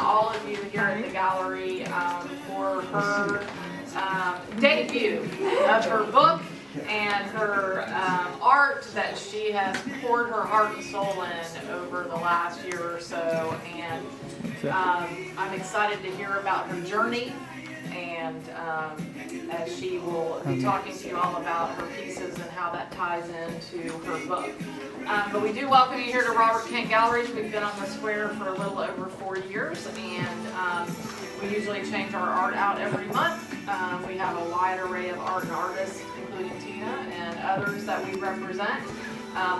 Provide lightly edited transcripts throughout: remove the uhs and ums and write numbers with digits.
all of you here at the gallery for her debut of her book and her art that she has poured her heart and soul in over the last year or so. And I'm excited to hear about her journey, and as she will be talking to you all about her pieces and how that ties into her book. But we do welcome you here to Robert Kent Galleries. We've been on the square for a little over 4 years, and we usually change our art out every month. We have a wide array of art and artists, including Tina and others that we represent.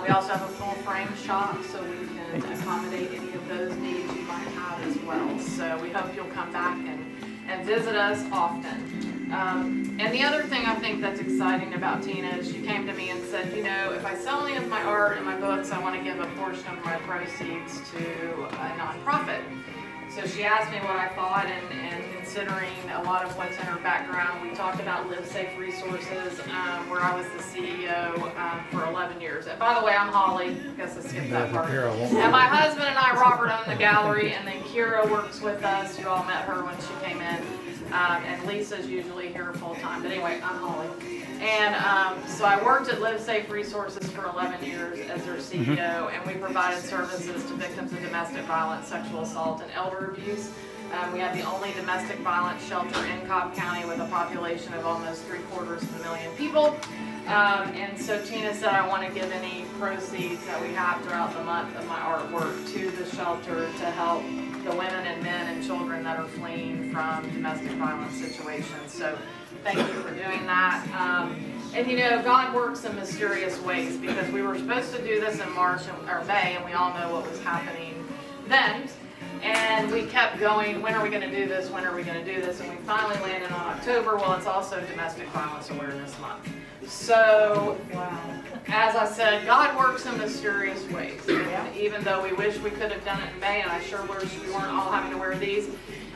We also have a full frame shop, so we can accommodate any of those needs you might have as well. So we hope you'll come back and visit us often. And the other thing I think that's exciting about Tina is she came to me and said, you know, if I sell any of my art and my books, I want to give a portion of my proceeds to a nonprofit. So she asked me what I thought, and considering a lot of what's in her background, we talked about Live Safe Resources, where I was the CEO for 11 years. And by the way, I'm Holly. I guess I skipped that part. And my husband and I, Robert, own the gallery, and then Kira works with us. You all met her when she came in. And Lisa's usually here full time. But anyway, I'm Holly. And so I worked at Live Safe Resources for 11 years as their CEO, and we provided services to victims of domestic violence, sexual assault, and elder abuse. We have the only domestic violence shelter in Cobb County with a population of almost 750,000 people. And so Tina said, I want to give any proceeds that we have throughout the month of my artwork to the shelter to help the women and men and children that are fleeing from domestic violence situations. So thank you for doing that. And you know, God works in mysterious ways, because we were supposed to do this in March or May, and we all know what was happening then. And we kept going, when are we going to do this? When are we going to do this? And we finally landed on October. Well, it's also Domestic Violence Awareness Month. So, as I said, God works in mysterious ways. And even though we wish we could have done it in May, and I sure wish we weren't all having to wear these,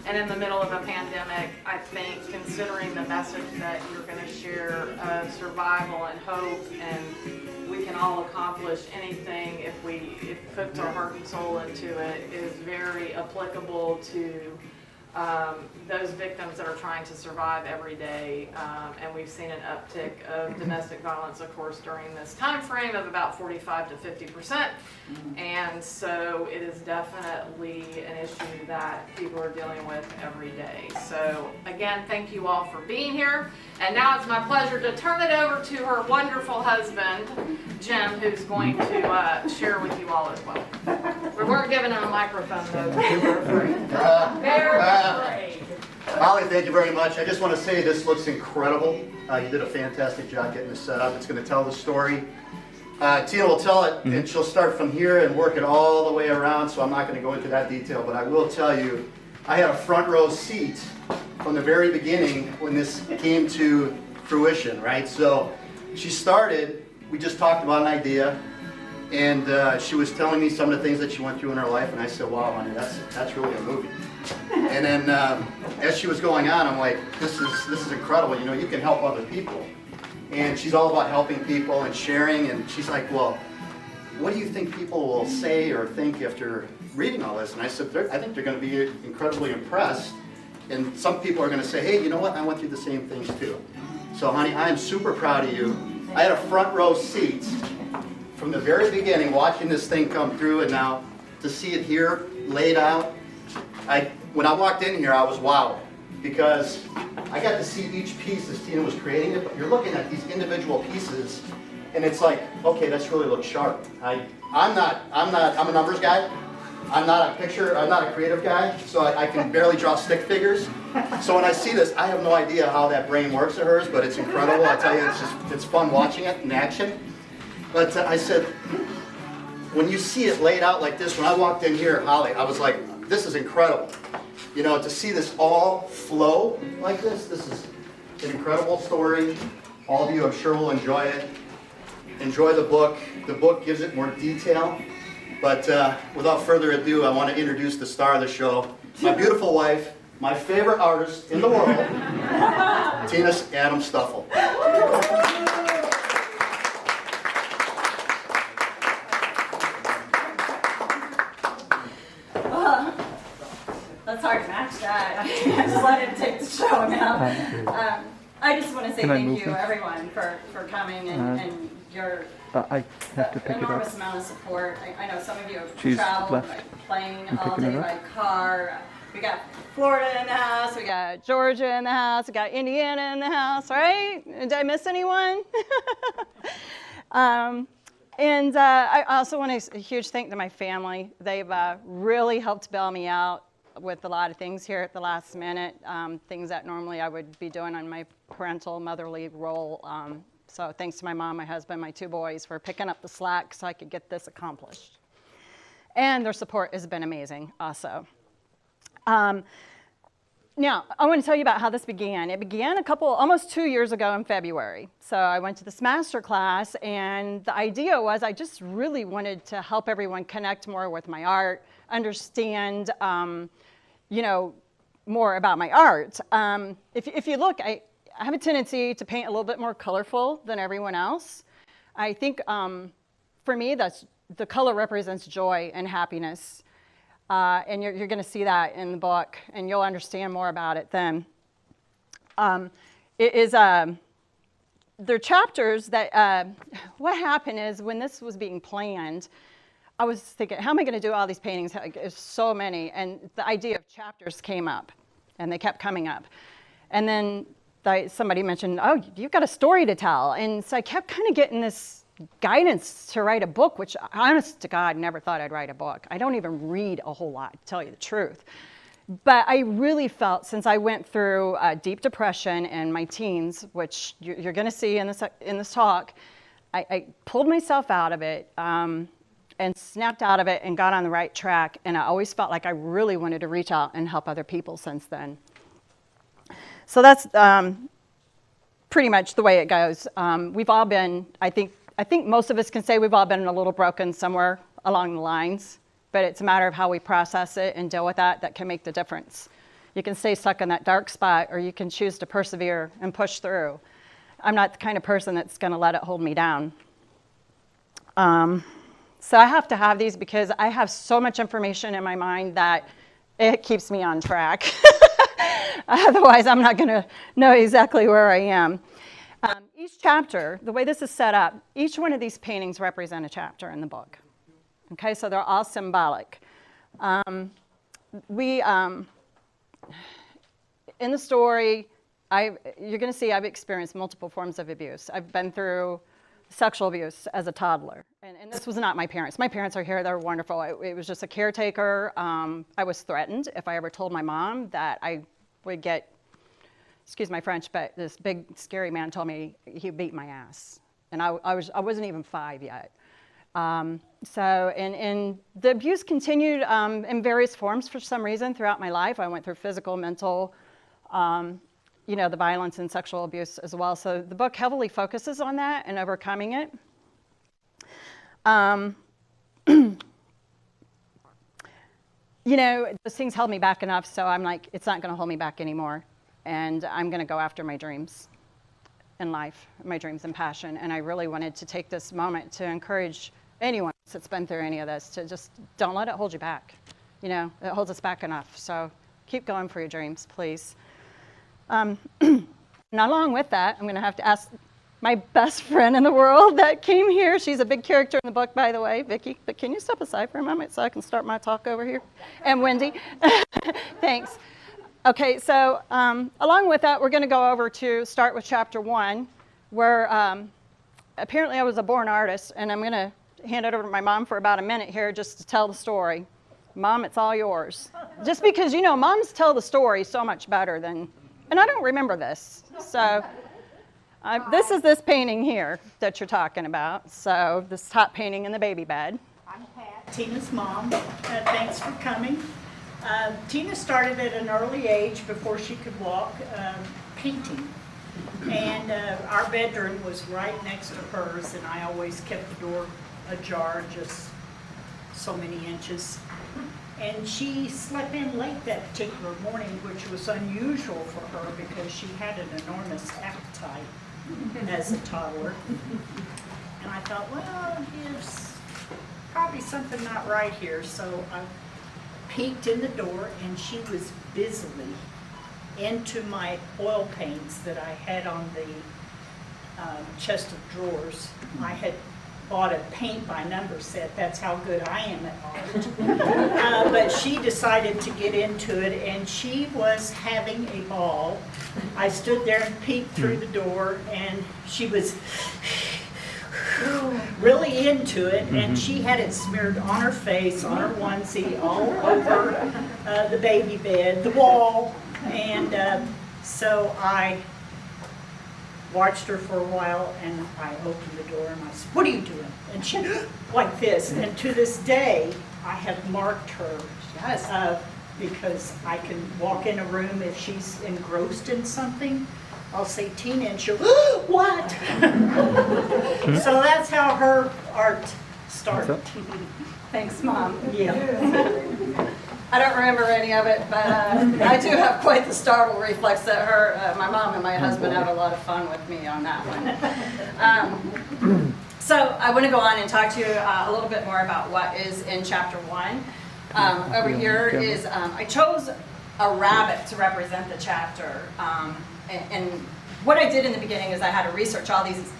and in the middle of a pandemic, I think considering the message that you're going to share of survival and hope, and we can all accomplish anything if we put our heart and soul into it, is very applicable to those victims that are trying to survive every day. And we've seen an uptick of domestic violence, of course, during this time frame of about 45 to 50%. And so it is definitely an issue that people are dealing with every day. So again, thank you all for being here. And now it's my pleasure to turn it over to her wonderful husband, Jim, who's going to share with you all as well. We weren't giving him a microphone, though. We're afraid. Very afraid. Holly, thank you very much. I just want to say this looks incredible. You did a fantastic job getting this set up. It's going to tell the story. Tina will tell it, and she'll start from here and work it all the way around, so I'm not going to go into that detail, but I will tell you, I had a front row seat from the very beginning when this came to fruition, right? So she started, we just talked about an idea, and she was telling me some of the things that she went through in her life, and I said, wow, honey, that's really a movie. And then as she was going on, I'm like, this is incredible. You know, you can help other people. And she's all about helping people and sharing. And she's like, well, what do you think people will say or think after reading all this? And I said, I think they're going to be incredibly impressed. And some people are going to say, hey, you know what? I went through the same things too. So, honey, I am super proud of you. I had a front row seat from the very beginning watching this thing come through, and now to see it here laid out. When I walked in here, I was wowed, because I got to see each piece as Tina was creating it, but you're looking at these individual pieces, and it's like, okay, this really looks sharp. I'm a numbers guy. I'm not a creative guy, so I can barely draw stick figures. So when I see this, I have no idea how that brain works of hers, but it's incredible. I tell you, it's fun watching it in action. But I said, when you see it laid out like this, when I walked in here, Holly, I was like, this is incredible. You know, to see this all flow like this is an incredible story. All of you, I'm sure, will enjoy it. Enjoy the book. The book gives it more detail. But without further ado, I want to introduce the star of the show, my beautiful wife, my favorite artist in the world, Tina Adams Stuffle. that's hard to match that. I just let him take the show now. I just want to say thank you, everyone, for coming and your I have to pick it enormous up. amount of support. I know some of you have She's traveled left. by plane I'm all picking day it by up. car. We got Florida in the house. We got Georgia in the house. We got Indiana in the house, right? Did I miss anyone? And I also want to a huge thank to my family. They've really helped bail me out with a lot of things here at the last minute, things that normally I would be doing on my parental motherly role. So thanks to my mom, my husband, my 2 boys for picking up the slack so I could get this accomplished. And their support has been amazing also. Now, I want to tell you about how this began. It began almost 2 years ago in February. So I went to this master class, and the idea was I just really wanted to help everyone connect more with my art, understand, more about my art. If you look, I have a tendency to paint a little bit more colorful than everyone else. I think for me, the color represents joy and happiness. And you're going to see that in the book, and you'll understand more about it then. There are chapters that, what happened is when this was being planned, I was thinking, how am I going to do all these paintings? There's so many. And the idea of chapters came up, and they kept coming up. And then somebody mentioned, oh, you've got a story to tell. And so I kept kind of getting this guidance to write a book, which honest to God, never thought I'd write a book. I don't even read a whole lot, to tell you the truth. But I really felt, since I went through deep depression in my teens, which you're going to see in this talk, I pulled myself out of it and snapped out of it and got on the right track. And I always felt like I really wanted to reach out and help other people since then. So that's pretty much the way it goes. We've all been, I think most of us can say we've all been a little broken somewhere along the lines, but it's a matter of how we process it and deal with that can make the difference. You can stay stuck in that dark spot, or you can choose to persevere and push through. I'm not the kind of person that's going to let it hold me down. So I have to have these because I have so much information in my mind that it keeps me on track. Otherwise, I'm not going to know exactly where I am. Each chapter, the way this is set up, each one of these paintings represent a chapter in the book. Okay, so they're all symbolic. In the story, you're going to see I've experienced multiple forms of abuse. I've been through sexual abuse as a toddler, and this was not my parents. My parents are here; they're wonderful. It was just a caretaker. I was threatened if I ever told my mom that I would get, excuse my French, but this big scary man told me he'd beat my ass, and I wasn't even 5 yet. And the abuse continued in various forms for some reason throughout my life. I went through physical, mental, the violence and sexual abuse as well. So the book heavily focuses on that and overcoming it. Those things held me back enough, so I'm like, it's not going to hold me back anymore. And I'm going to go after my dreams in life, my dreams and passion. And I really wanted to take this moment to encourage anyone that's been through any of this to just don't let it hold you back. It holds us back enough. So keep going for your dreams, please. And along with that, I'm going to have to ask my best friend in the world that came here. She's a big character in the book, by the way, Vicki. But can you step aside for a moment so I can start my talk over here? And Wendy. Thanks. Okay, so along with that, we're going to go over to start with chapter 1, where apparently I was a born artist, and I'm going to hand it over to my mom for about a minute here just to tell the story. Mom, it's all yours. Just because, moms tell the story so much better than, and I don't remember this. So this is this painting here that you're talking about. So this top painting in the baby bed. I'm Pat, Tina's mom. Thanks for coming. Tina started at an early age, before she could walk, painting. And our bedroom was right next to hers, and I always kept the door ajar, just so many inches. And she slept in late that particular morning, which was unusual for her because she had an enormous appetite as a toddler. And I thought, well, there's probably something not right here. So I peeked in the door, and she was busily into my oil paints that I had on the chest of drawers. I had bought a paint by number set. That's how good I am at art. But she decided to get into it, and she was having a ball. I stood there and peeked through the door, and she was really into it, and she had it smeared on her face, on her onesie, all over the baby bed, the wall, and so I watched her for a while, and I opened the door and I said, "What are you doing?" And she, like this, and to this day, I have marked her because I can walk in a room if she's engrossed in something. I'll say Tina, and she'll, "What?" So that's how her art started. Thanks, Mom. Yeah. I don't remember any of it, but I do have quite the startle reflex that my mom and my husband had a lot of fun with me on that one. So I want to go on and talk to you a little bit more about what is in chapter 1. Over here is, I chose a rabbit to represent the chapter. And what I did in the beginning is I had to research all these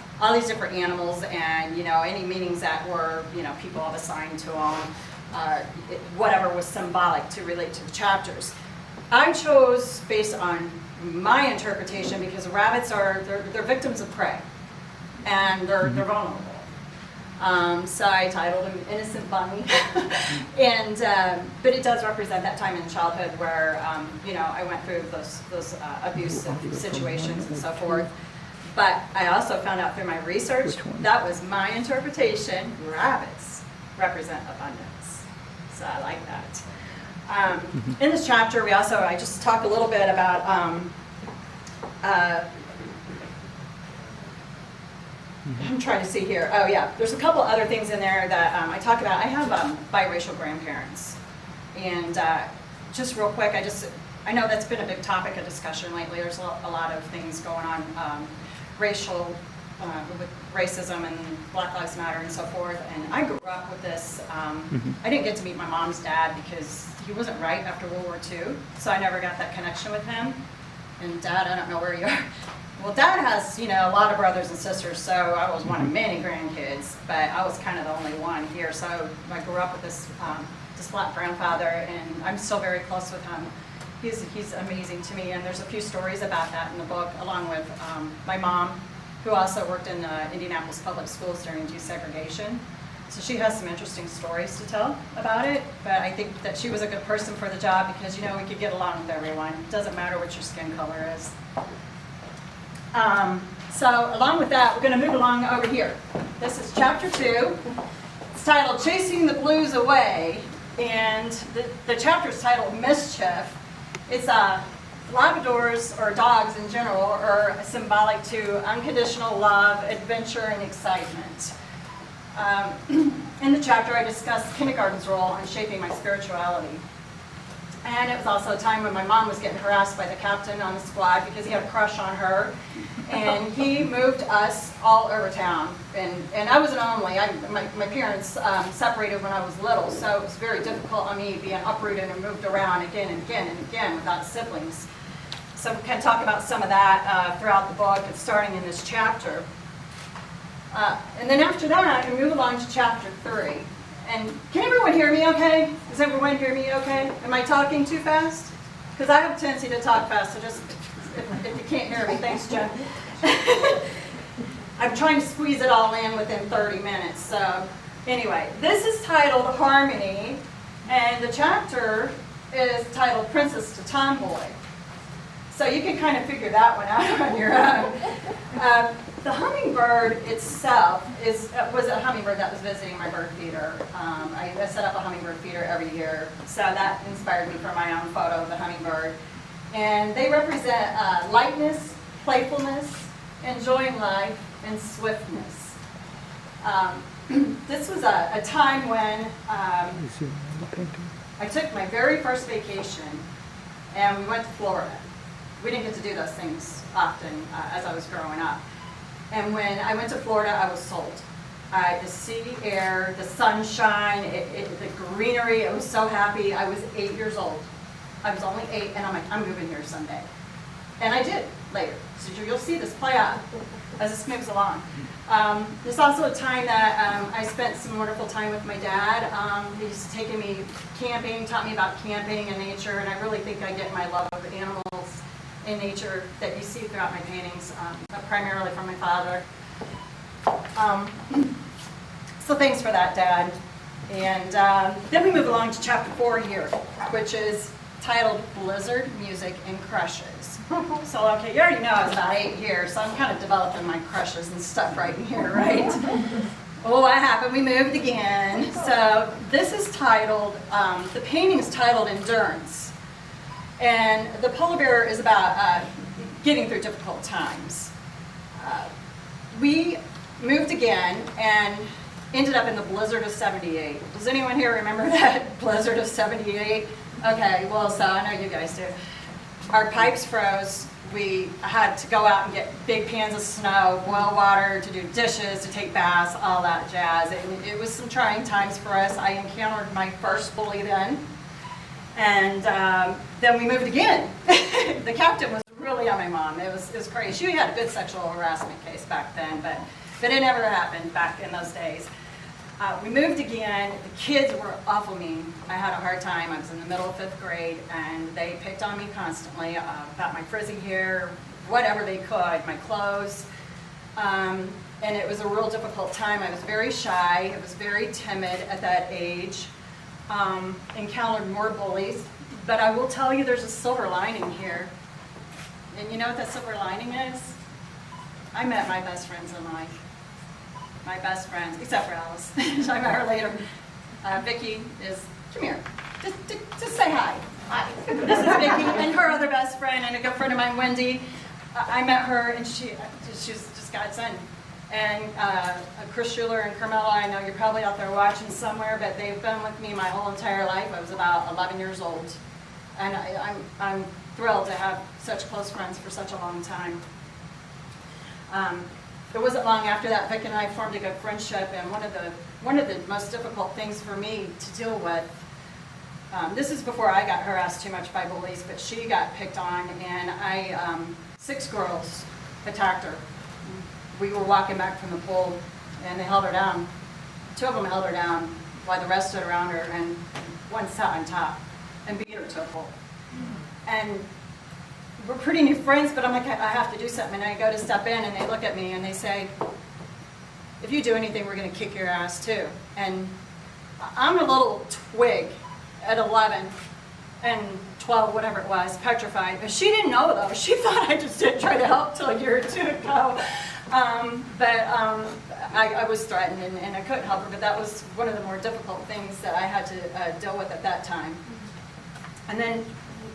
different animals and, any meanings that were, people have assigned to them. Whatever was symbolic to relate to the chapters. I chose based on my interpretation because rabbits they're victims of prey, and they're vulnerable. So I titled him Innocent Bunny, and but it does represent that time in childhood where I went through those abusive situations and so forth. But I also found out through my research that was my interpretation. Rabbits represent abundance. So I like that. In this chapter, I just talk a little bit about I'm trying to see here. Oh yeah, there's a couple other things in there that I talk about. I have biracial grandparents, and just real quick, I know that's been a big topic of discussion lately. There's a lot of things going on, racial. With racism and Black Lives Matter and so forth, and I grew up with this. I didn't get to meet my mom's dad because he wasn't right after World War II, so I never got that connection with him. And Dad, I don't know where you are. Well, Dad has, a lot of brothers and sisters, so I was one of many grandkids, but I was kind of the only one here. So I grew up with this Black grandfather, and I'm still very close with him. He's amazing to me, and there's a few stories about that in the book, along with my mom, who also worked in Indianapolis public schools during desegregation. So she has some interesting stories to tell about it, but I think that she was a good person for the job because, we could get along with everyone. It doesn't matter what your skin color is. So along with that, we're going to move along over here. This is chapter 2. It's titled Chasing the Blues Away, and the chapter is titled Mischief. It's Labradors, or dogs in general, are symbolic to unconditional love, adventure, and excitement. In the chapter, I discussed kindergarten's role in shaping my spirituality. And it was also a time when my mom was getting harassed by the captain on the squad because he had a crush on her. And he moved us all over town. And I was an only. My parents separated when I was little, so it was very difficult on me being uprooted and moved around again and again and again without siblings. So we can talk about some of that throughout the book, and starting in this chapter. And then after that, we move along to chapter 3. And can everyone hear me okay? Does everyone hear me okay? Am I talking too fast? Because I have a tendency to talk fast, so just, if you can't hear me, thanks, Jen. I'm trying to squeeze it all in within 30 minutes. So anyway, this is titled Harmony, and the chapter is titled Princess to Tomboy. So you can kind of figure that one out on your own. The hummingbird itself was a hummingbird that was visiting my bird feeder. I set up a hummingbird feeder every year, so that inspired me for my own photo of the hummingbird. And they represent lightness, playfulness, enjoying life, and swiftness. This was a time when I took my very first vacation, and we went to Florida. We didn't get to do those things often as I was growing up. And when I went to Florida, I was sold. The sea air, the sunshine, the greenery. I was so happy. I was 8 years old. I was only 8, and I'm like, I'm moving here someday. And I did later. So you'll see this play out as this moves along. There's also a time that I spent some wonderful time with my dad. He used to take me camping, taught me about camping and nature, and I really think I get my love of animals and nature that you see throughout my paintings, primarily from my father. So thanks for that, Dad. And then we move along to chapter 4 here, which is titled Blizzard, Music, and Crushes. So, okay, you already know I was about 8 here, so I'm kind of developing my crushes and stuff right in here, right? Well, what happened? We moved again. So this is titled, the painting is titled Endurance. And the polar bear is about getting through difficult times. We moved again and ended up in the blizzard of 78. Does anyone here remember that blizzard of 78? Okay, well, so I know you guys do. Our pipes froze. We had to go out and get big pans of snow, boil water, to do dishes, to take baths, all that jazz. It was some trying times for us. I encountered my first bully then. And then we moved again. The captain was really on my mom. It was crazy. She had a good sexual harassment case back then, but it never happened back in those days. We moved again. The kids were awful mean. I had a hard time. I was in the middle of 5th grade, and they picked on me constantly about my frizzy hair, whatever they could, my clothes. And it was a real difficult time. I was very shy. I was very timid at that age. Encountered more bullies. But I will tell you there's a silver lining here. And you know what that silver lining is? I met my best friends in life. My best friends, except for Alice. I met her later. Vicki is, come here, just say hi. Hi. This is Vicki and her other best friend and a good friend of mine, Wendy. I met her and she's just godsend. And Chris Schuler and Carmela, I know you're probably out there watching somewhere, but they've been with me my whole entire life. I was about 11 years old. And I'm thrilled to have such close friends for such a long time. It wasn't long after that, Vic and I formed a good friendship, and one of the most difficult things for me to deal with, this is before I got harassed too much by bullies, but she got picked on, and 6 girls attacked her. We were walking back from the pool, and they held her down. 2 of them held her down while the rest stood around her, and one sat on top and beat her to a pulp. And we're pretty new friends, but I'm like, I have to do something. And I go to step in, and they look at me, and they say, if you do anything, we're going to kick your ass, too. And I'm a little twig at 11 and 12, whatever it was, petrified. But she didn't know, though. She thought I just didn't try to help till a year or 2 ago. I was threatened, and I couldn't help her. But that was one of the more difficult things that I had to deal with at that time. And then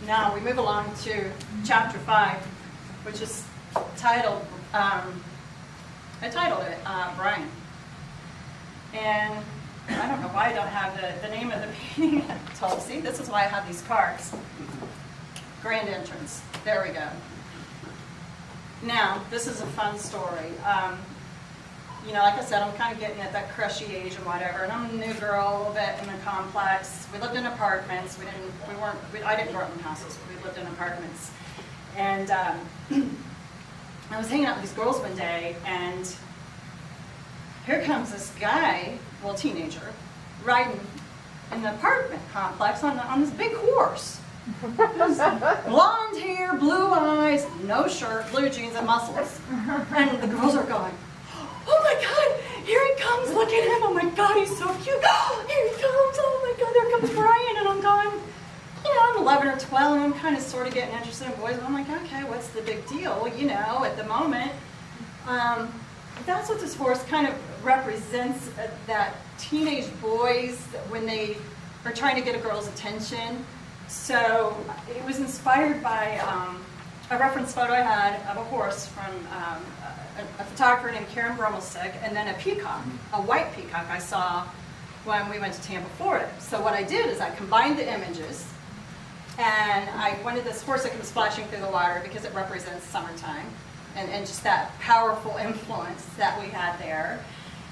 now we move along to chapter 5, which is titled, I titled it Brian. And I don't know why I don't have the name of the painting told. See, this is why I have these cards. Grand entrance. There we go. Now, this is a fun story. You know, like I said, I'm kind of getting at that crushy age and whatever, and I'm a new girl a little bit in the complex. We lived in apartments. I didn't grow up in houses. We lived in apartments. And I was hanging out with these girls one day, and here comes this guy, well, teenager, riding in the apartment complex on this big horse. Blonde hair, blue eyes, no shirt, blue jeans, and muscles. And the girls are going, oh my God, here he comes, look at him, oh my God, he's so cute. Here he comes, oh my God, there comes Brian. And I'm going, you know, I'm 11 or 12, and I'm kind of sort of getting interested in boys. And I'm like, okay, what's the big deal, you know, at the moment. That's what this horse kind of represents, that teenage boys, when they are trying to get a girl's attention. So it was inspired by a reference photo I had of a horse from a photographer named Karen Bromelsick, and then a peacock, a white peacock I saw when we went to Tampa, Florida. So what I did is I combined the images, and I wanted this horse that comes splashing through the water because it represents summertime, and just that powerful influence that we had there.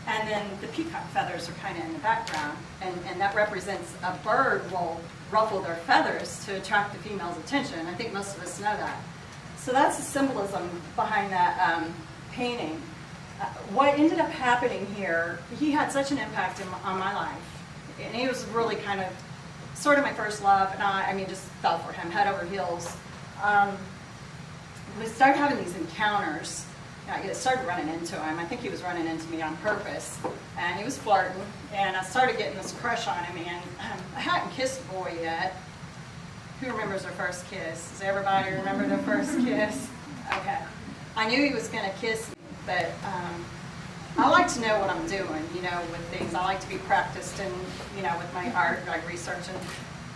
And then the peacock feathers are kind of in the background, and that represents a bird will ruffle their feathers to attract the female's attention. I think most of us know that. So that's the symbolism behind that painting. What ended up happening here, he had such an impact on my life. And he was really kind of, sort of my first love, and I mean, just fell for him, head over heels. We started having these encounters. I started running into him. I think he was running into me on purpose. And he was flirting, and I started getting this crush on him, and I hadn't kissed a boy yet. Who remembers their first kiss? Does everybody remember their first kiss? Okay. I knew he was going to kiss me, but I like to know what I'm doing, you know, with things. I like to be practiced and, you know, with my art, like researching.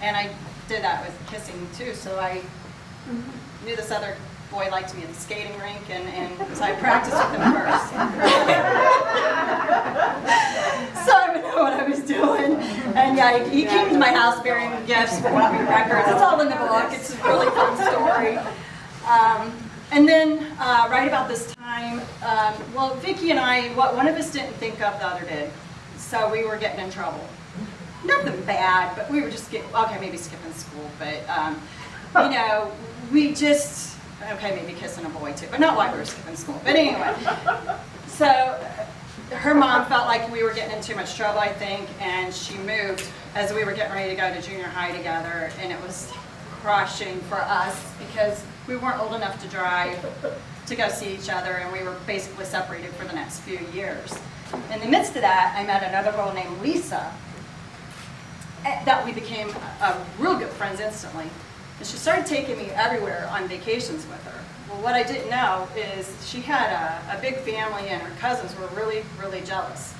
And I did that with kissing too, so I knew this other boy liked me at the skating rink, and so I practiced with him first. So I didn't know what I was doing. And yeah, he came to my house bearing gifts, brought me records. It's all in the book. It's a really fun story. And then right about this time, well, Vicki and I, one of us didn't think of, the other did. So we were getting in trouble. Nothing bad, but we were just getting, okay, maybe skipping school, but, you know, we just, okay, maybe kissing a boy too, but not while we were skipping school. But anyway, so her mom felt like we were getting in too much trouble, I think, and she moved as we were getting ready to go to junior high together, and it was crushing for us because we weren't old enough to drive to go see each other, and we were basically separated for the next few years. In the midst of that, I met another girl named Lisa that we became real good friends instantly. And she started taking me everywhere on vacations with her. Well, what I didn't know is she had a big family, and her cousins were really, really jealous.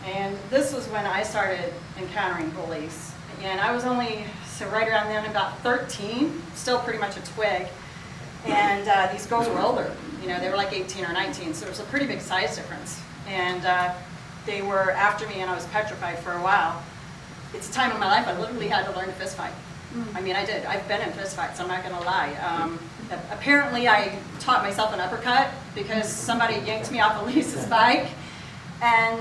And this was when I started encountering bullies. And I was only, so right around then, about 13, still pretty much a twig. And these girls were older. You know, they were like 18 or 19, so there was a pretty big size difference. And they were after me, and I was petrified for a while. It's a time in my life I literally had to learn to fist fight. I mean, I did. I've been in fist fights, I'm not going to lie. Apparently, I taught myself an uppercut because somebody yanked me off of Lisa's bike. And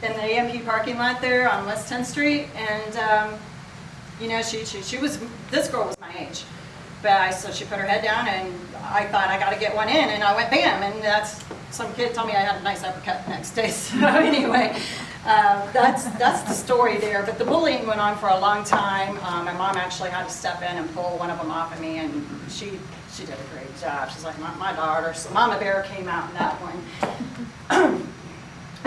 in the AMP parking lot there on West 10th Street. And, you know, she was, this girl was my age. But so she put her head down, and I thought I got to get one in, and I went bam, and that's, some kid told me I had a nice uppercut the next day. So anyway, that's the story there. But the bullying went on for a long time. My mom actually had to step in and pull one of them off of me, and she did a great job. She's like my daughter. So Mama Bear came out in that one.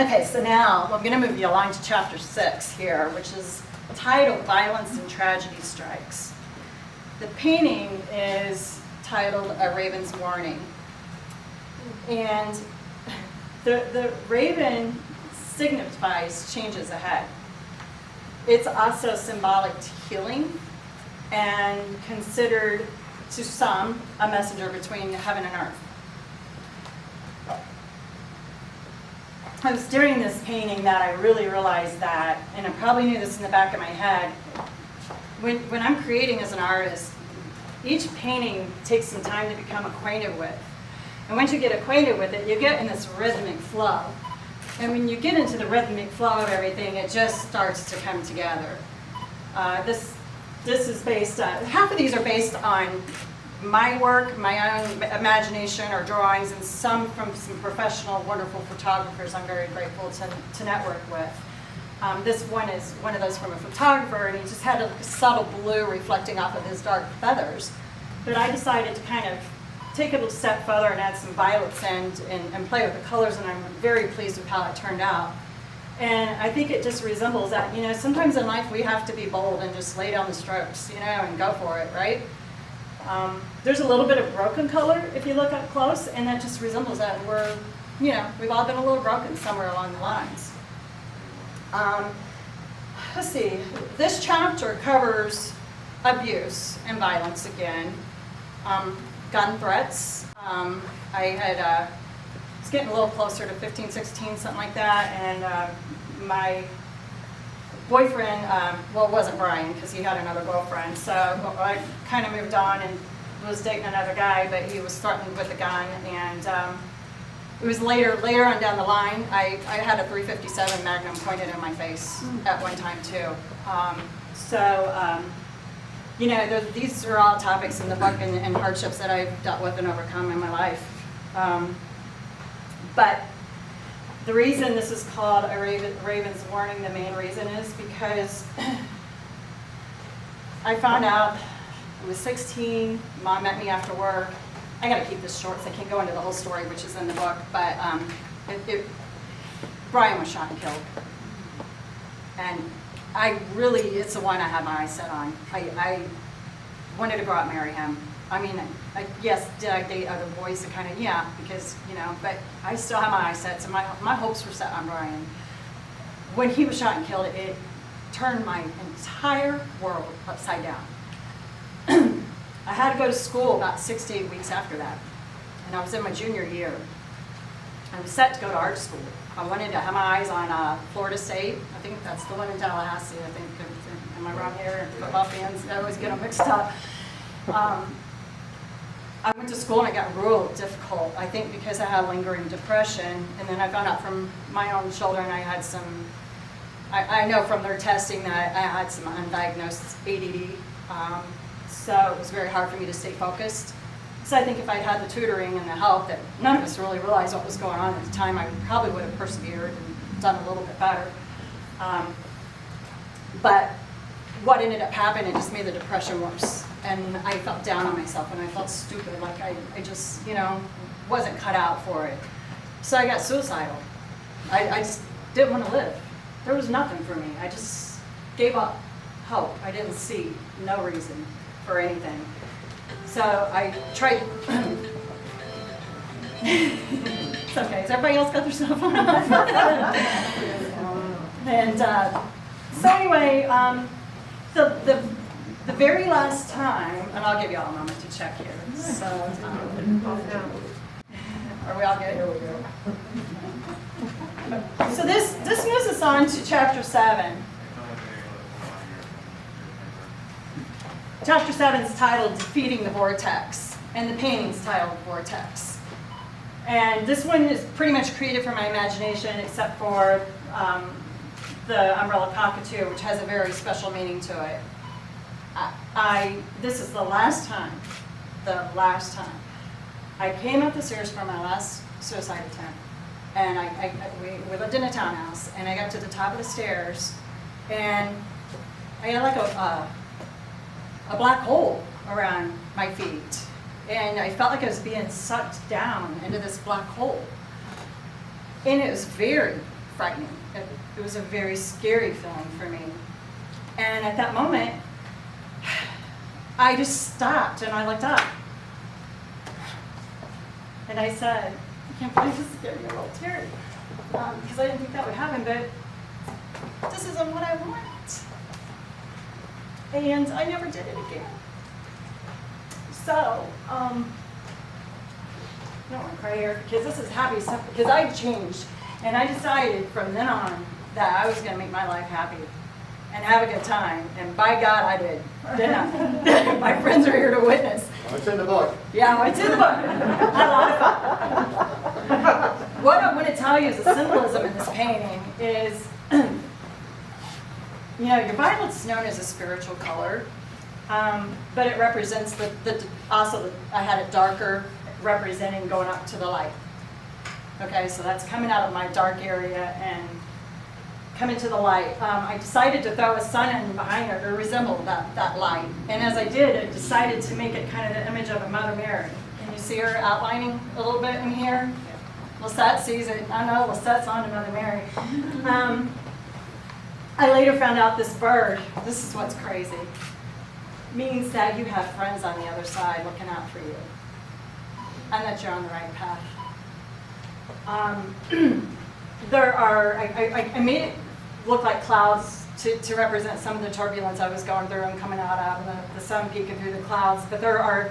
Okay, so now I'm going to move you along to chapter 6 here, which is titled "Violence and Tragedy Strikes." The painting is titled "A Raven's Warning." And the raven signifies changes ahead. It's also symbolic to healing and considered to some a messenger between heaven and earth. It was during this painting that I really realized that, and I probably knew this in the back of my head, when I'm creating as an artist, each painting takes some time to become acquainted with. And once you get acquainted with it, you get in this rhythmic flow. And when you get into the rhythmic flow of everything, it just starts to come together. This is based on, half of these are based on my work, my own imagination or drawings, and some from some professional, wonderful photographers I'm very grateful to network with. This one is one of those from a photographer, and he just had a subtle blue reflecting off of his dark feathers. But I decided to kind of take it a step further and add some violets and play with the colors, and I'm very pleased with how it turned out. And I think it just resembles that, you know, sometimes in life we have to be bold and just lay down the strokes, you know, and go for it, right? There's a little bit of broken color if you look up close, and that just resembles that. We're, you know, we've all been a little broken somewhere along the lines. Let's see, this chapter covers abuse and violence again, gun threats. I was getting a little closer to 15, 16, something like that, and my boyfriend, well, it wasn't Brian because he had another girlfriend, so I kind of moved on and was dating another guy, but he was threatened with a gun, and it was later on down the line. I had a .357 Magnum pointed in my face at one time too. You know, these are all topics in the book and hardships that I've dealt with and overcome in my life. But the reason this is called a Raven's Warning, the main reason is because I found out I was 16, Mom met me after work. I gotta keep this short, so I can't go into the whole story, which is in the book, but Brian was shot and killed. And it's the one I had my eyes set on. I wanted to go out and marry him. I mean, yes, did I date other boys? Yeah, because, you know, but I still had my eyes set, so my hopes were set on Brian. When he was shot and killed, it turned my entire world upside down. I had to go to school about 6 to 8 weeks after that, and I was in my junior year. I was set to go to art school. I wanted to have my eyes on Florida State. I think that's the one in Tallahassee. I think, am I wrong here? Football fans, I always get them mixed up. I went to school and it got real difficult, I think because I had lingering depression, and then I found out from my own children I had some, I know from their testing that I had some undiagnosed ADD, so it was very hard for me to stay focused. So I think if I'd had the tutoring and the help that none of us really realized what was going on at the time, I probably would have persevered and done a little bit better. But what ended up happening, it just made the depression worse. And I felt down on myself and I felt stupid, like I just, you know, wasn't cut out for it. So I got suicidal. I just didn't want to live. There was nothing for me. I just gave up hope. I didn't see no reason for anything. So I tried. It's okay. Has everybody else got their cell phone? And so anyway, the very last time, and I'll give you all a moment to check here. So, are we all good? Here we go. So this moves us on to chapter 7. Chapter 7 is titled Defeating the Vortex, and the painting's titled Vortex. And this one is pretty much created from my imagination, except for the umbrella cockatoo, which has a very special meaning to it. This is the last time I came up the stairs from my last suicide attempt, and we lived in a townhouse, and I got to the top of the stairs, and I had like a black hole around my feet, and I felt like I was being sucked down into this black hole, and it was very frightening. It was a very scary feeling for me, and at that moment, I just stopped and I looked up. And I said, I can't believe this is getting a little teary. Because I didn't think that would happen, but this isn't what I want. And I never did it again. So, I don't want to cry here because this is happy stuff, because I changed. And I decided from then on that I was going to make my life happy and have a good time, and by God, I did. Didn't I? My friends are here to witness. It's in the book. Yeah, it's in the book. I had a lot of fun. What I want to tell you is the symbolism in this painting is, you know, your violet's known as a spiritual color, but it represents also I had it darker, representing going up to the light. Okay, so that's coming out of my dark area and coming to the light. I decided to throw a sun in behind her to resemble that light. And as I did, I decided to make it kind of the image of a Mother Mary. Can you see her outlining a little bit in here? Lisette sees it. I know Lisette's on to Mother Mary. I later found out this bird, this is what's crazy, means that you have friends on the other side looking out for you, and that you're on the right path. I made it look like clouds to represent some of the turbulence I was going through and coming out of, the sun peeking through the clouds, but there are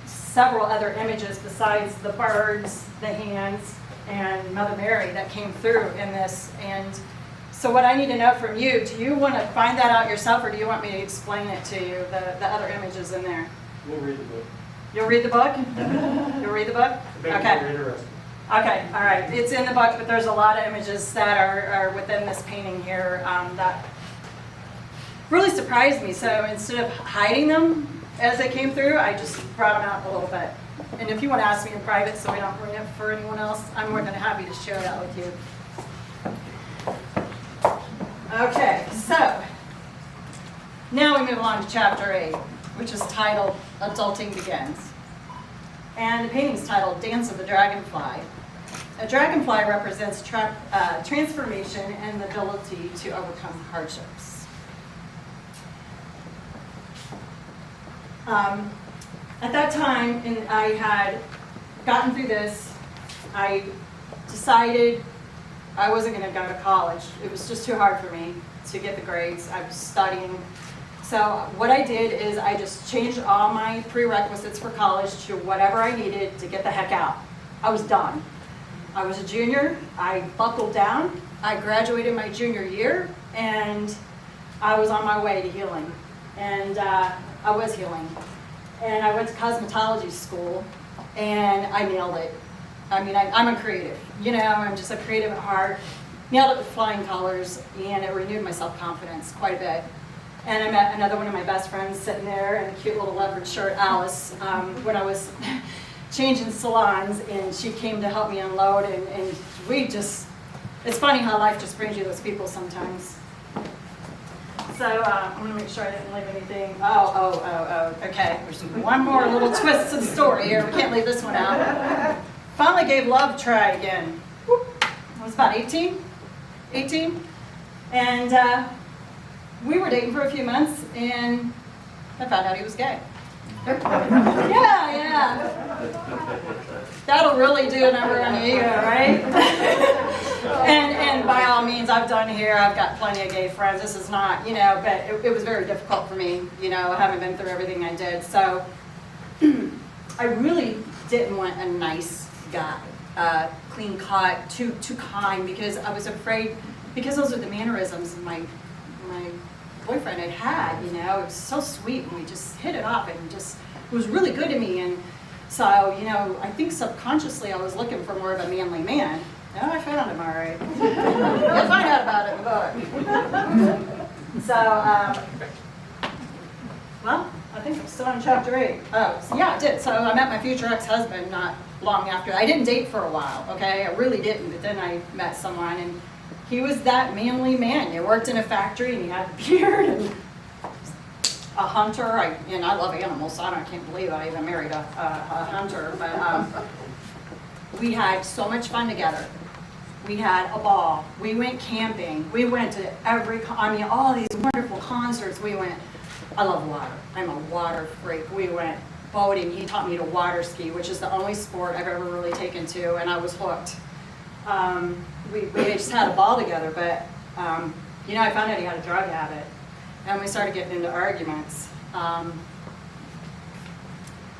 several other images besides the birds, the hands, and Mother Mary that came through in this. And so what I need to know from you, do you want to find that out yourself, or do you want me to explain it to you, the other images in there? We'll read the book. You'll read the book? You'll read the book? Maybe Okay. you're interested. Okay, all right. It's in the book, but there's a lot of images that are within this painting here that really surprised me. So instead of hiding them as they came through, I just brought them out a little bit. And if you want to ask me in private so we don't ruin it for anyone else, I'm more than happy to share that with you. Okay, so now we move along to chapter 8, which is titled Adulting Begins. And the painting's titled Dance of the Dragonfly. A dragonfly represents transformation and the ability to overcome hardships. At that time, and I had gotten through this, I decided I wasn't going to go to college. It was just too hard for me to get the grades. I was studying. So what I did is I just changed all my prerequisites for college to whatever I needed to get the heck out. I was done. I was a junior. I buckled down. I graduated my junior year, and I was on my way to healing. And I was healing. And I went to cosmetology school, and I nailed it. I mean, I'm a creative. You know, I'm just a creative at heart. Nailed it with flying colors, and it renewed my self-confidence quite a bit. And I met another one of my best friends sitting there in a cute little leopard shirt, Alice, when I was changing salons, and she came to help me unload, and we just, it's funny how life just brings you those people sometimes. So I'm going to make sure I didn't leave anything. Okay. There's one more little twist to the story here. We can't leave this one out. Finally gave love a try again. I was about 18. And we were dating for a few months, and I found out he was gay. Yeah. That'll really do a number on your ego, right? and by all means, I've done hair. I've got plenty of gay friends. This is not, you know, but it was very difficult for me, you know, having been through everything I did. So I really didn't want a nice guy, clean cut, too kind, because I was afraid, because those are the mannerisms my boyfriend had, you know. It was so sweet, and we just hit it off, and just, it was really good to me. And so, you know, I think subconsciously I was looking for more of a manly man. Oh, I found him all right. You'll find out about it in the book. So, well, I think I'm still on chapter 8. Oh, so yeah, I did. So I met my future ex-husband not long after. I didn't date for a while, okay? I really didn't, but then I met someone, and he was that manly man. He worked in a factory, and he had a beard, and a hunter. And I love animals, so I can't believe I even married a hunter. But we had so much fun together. We had a ball. We went camping. We went to all these wonderful concerts. We went. I love water. I'm a water freak. We went boating. He taught me to water ski, which is the only sport I've ever really taken to, and I was hooked. We just had a ball together, but you know, I found out he had a drug habit, and we started getting into arguments. And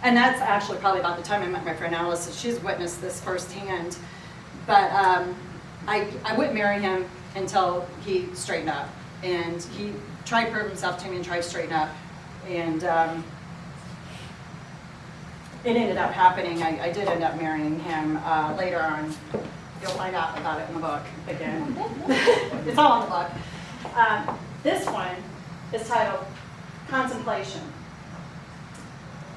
that's actually probably about the time I met my friend Alice. She's witnessed this firsthand. But I wouldn't marry him until he straightened up, and he tried to prove himself to me and tried to straighten up, and it ended up happening. I did end up marrying him later on. You'll find out about it in the book again. It's all in the book. This one is titled Contemplation,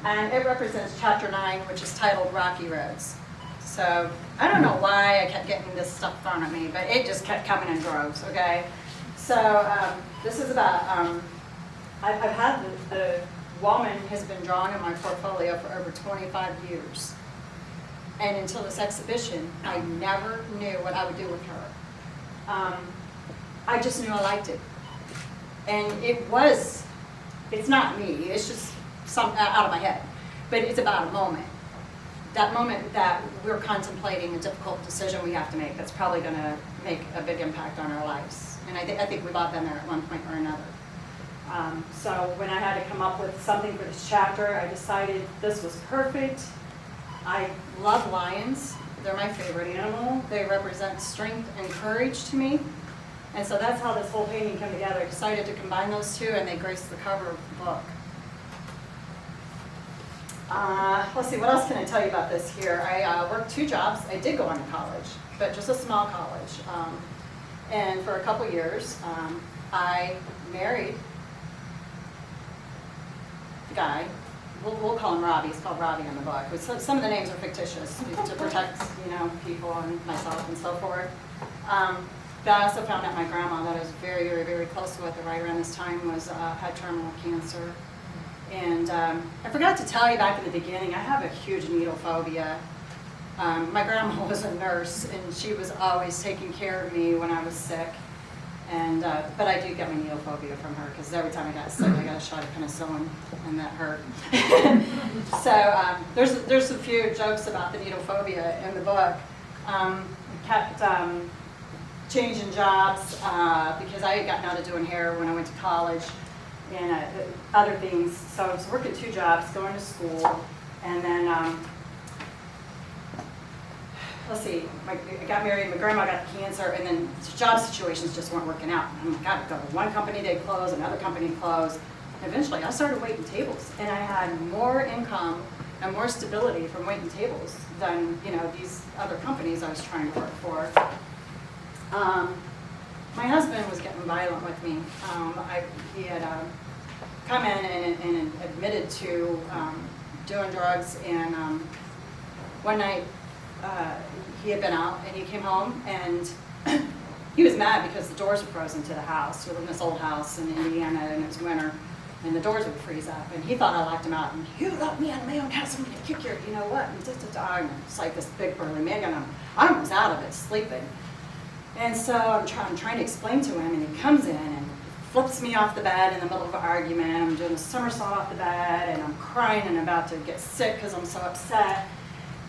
and it represents chapter 9, which is titled Rocky Roads. So I don't know why I kept getting this stuff thrown at me, but it just kept coming in droves, okay? So this is about, I've had the woman has been drawn in my portfolio for over 25 years. And until this exhibition, I never knew what I would do with her. I just knew I liked it. And it's not me, it's just something out of my head. But it's about a moment. That moment that we're contemplating a difficult decision we have to make that's probably going to make a big impact on our lives. And I think we've all been there at one point or another. So when I had to come up with something for this chapter, I decided this was perfect. I love lions. They're my favorite animal. They represent strength and courage to me. And so that's how this whole painting came together. I decided to combine those two, and they grace the cover of the book. let's see, what else can I tell you about this here? I worked 2 jobs. I did go on to college, but just a small college. And for a couple years, I married the guy. We'll call him Robbie. He's called Robbie in the book. Some of the names are fictitious to protect, people and myself and so forth. But I also found out my grandma that I was very, very, very close with right around this time had terminal cancer. And I forgot to tell you back in the beginning, I have a huge needle phobia. My grandma was a nurse, and she was always taking care of me when I was sick. And but I do get my needle phobia from her, because every time I got sick, I got a shot of penicillin, and that hurt. So there's a few jokes about the needle phobia in the book. I kept changing jobs because I had gotten out of doing hair when I went to college and other things. So I was working 2 jobs, going to school, and then let's see, I got married, my grandma got cancer, and then job situations just weren't working out. I'm like, God, go to one company, they'd close, another company closed. Eventually, I started waiting tables, and I had more income and more stability from waiting tables than these other companies I was trying to work for. My husband was getting violent with me. He had come in and admitted to doing drugs, and one night he had been out and he came home, and he was mad because the doors were frozen to the house. We live in this old house in Indiana, and it's winter, and the doors would freeze up, and he thought I locked him out, and you locked me out of my own house, I'm gonna kick your, you know what, and it's like this big burly man, and I was out of it, sleeping. And so I'm trying to explain to him, and he comes in and flips me off the bed in the middle of an argument. I'm doing a somersault off the bed, and I'm crying and about to get sick because I'm so upset.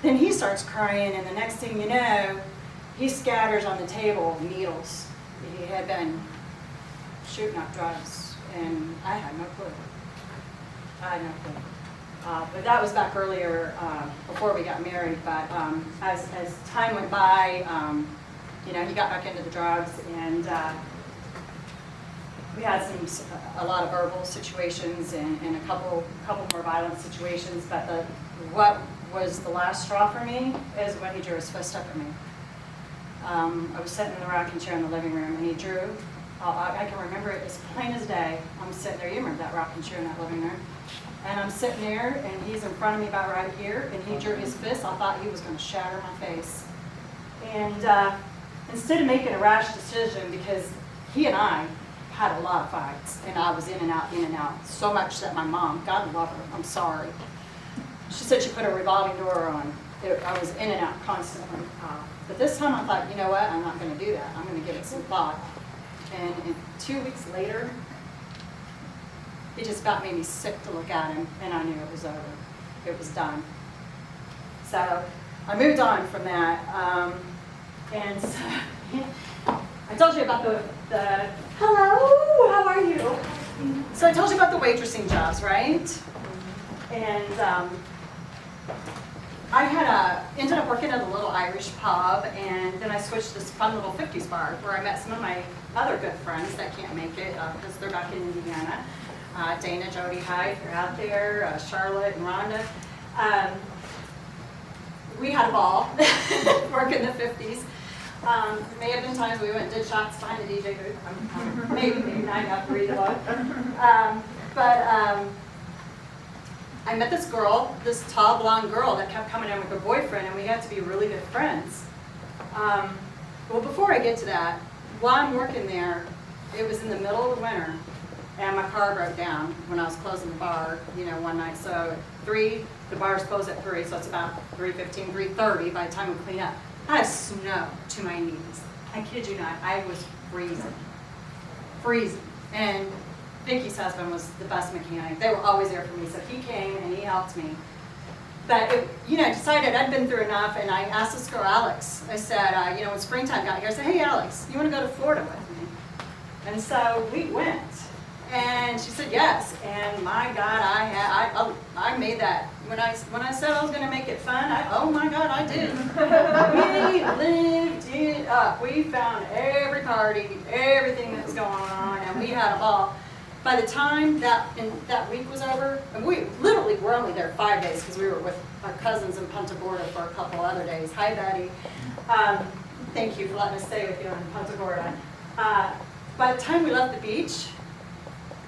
Then he starts crying, and the next thing you know, he scatters on the table needles. He had been shooting up drugs, and I had no clue. But that was back earlier, before we got married. But as time went by, he got back into the drugs, and we had a lot of verbal situations and a couple more violent situations. But what was the last straw for me is when he drew his fist up at me. I was sitting in the rocking chair in the living room, and he drew. I can remember it as plain as day. I'm sitting there. You remember that rocking chair in that living room? And I'm sitting there, and he's in front of me about right here, and he drew his fist. I thought he was going to shatter my face. And instead of making a rash decision, because he and I had a lot of fights, and I was in and out, so much that my mom, God love her, I'm sorry, she said she put a revolving door on. I was in and out constantly. But this time I thought, you know what, I'm not going to do that. I'm going to give it some thought. And 2 weeks later, it just made me sick to look at him, and I knew it was over. It was done. So I moved on from that. And so, I told you about the hello, how are you? So I told you about the waitressing jobs, right? And I ended up working at a little Irish pub, and then I switched to this fun little 50s bar where I met some of my other good friends that can't make it because they're back in Indiana. Dana, Jody, hi, if you're out there, Charlotte and Rhonda. We had a ball working the 50s. May have been times we went and did shots behind the DJ booth. Maybe 9 up, read the book. But I met this girl, this tall blonde girl that kept coming in with her boyfriend, and we got to be really good friends. Well, before I get to that, while I'm working there, it was in the middle of the winter, and my car broke down when I was closing the bar, one night. So 3, the bar's closed at 3, so it's about 3:15, 3:30 by the time we clean up. I had snow to my knees. I kid you not, I was freezing. And Vicky's husband was the best mechanic. They were always there for me, so he came and he helped me. But decided I'd been through enough, and I asked this girl, Alex. I said, when springtime got here, I said, hey, Alex, you want to go to Florida with me? And so we went, and she said yes. And my God, I made that. When I said I was going to make it fun, oh my God, I did. We lived it up. We found every party, everything that was going on, and we had a ball. By the time that week was over, and we literally were only there 5 days because we were with our cousins in Punta Gorda for a couple other days. Hi, Betty. Thank you for letting us stay with you in Punta Gorda. By the time we left the beach,